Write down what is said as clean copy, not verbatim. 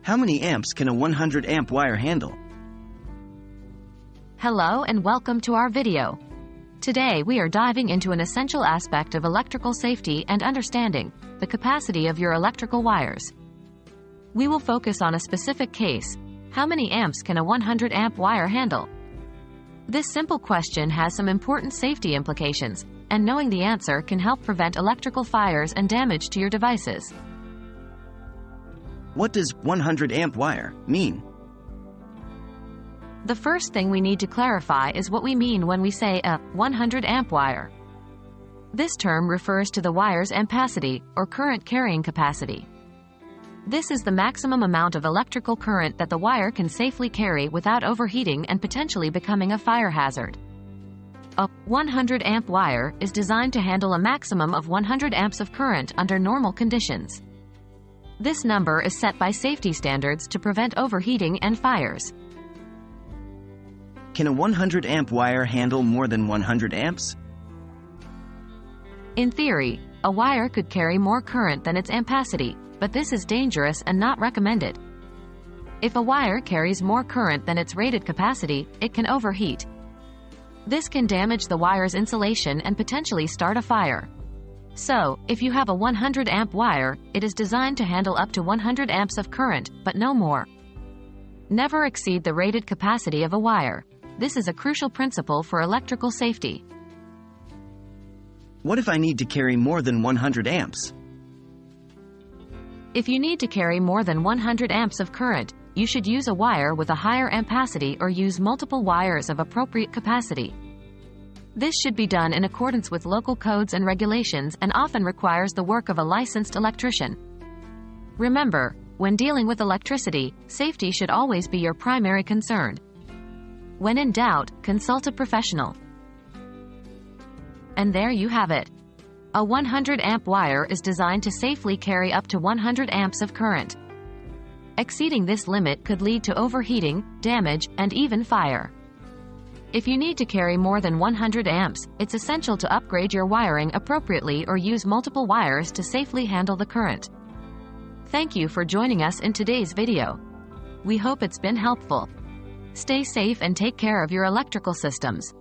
How many amps can a 100 amp wire handle? Hello and welcome to our video. Today we are diving into an essential aspect of electrical safety and understanding, the capacity of your electrical wires. We will focus on a specific case: how many amps can a 100 amp wire handle? This simple question has some important safety implications, and knowing the answer can help prevent electrical fires and damage to your devices. What does 100 amp wire mean? The first thing we need to clarify is what we mean when we say a 100 amp wire. This term refers to the wire's ampacity, or current carrying capacity. This is the maximum amount of electrical current that the wire can safely carry without overheating and potentially becoming a fire hazard. A 100 amp wire is designed to handle a maximum of 100 amps of current under normal conditions. This number is set by safety standards to prevent overheating and fires. Can a 100 amp wire handle more than 100 amps? In theory, a wire could carry more current than its ampacity, but this is dangerous and not recommended. If a wire carries more current than its rated capacity, it can overheat. This can damage the wire's insulation and potentially start a fire. So, if you have a 100 amp wire, it is designed to handle up to 100 amps of current, but no more. Never exceed the rated capacity of a wire. This is a crucial principle for electrical safety. What if I need to carry more than 100 amps? If you need to carry more than 100 amps of current, you should use a wire with a higher ampacity or use multiple wires of appropriate capacity. This should be done in accordance with local codes and regulations and often requires the work of a licensed electrician. Remember, when dealing with electricity, safety should always be your primary concern. When in doubt, consult a professional. And there you have it. A 100 amp wire is designed to safely carry up to 100 amps of current. Exceeding this limit could lead to overheating, damage, and even fire. If you need to carry more than 100 amps, it's essential to upgrade your wiring appropriately or use multiple wires to safely handle the current. Thank you for joining us in today's video. We hope it's been helpful. Stay safe and take care of your electrical systems.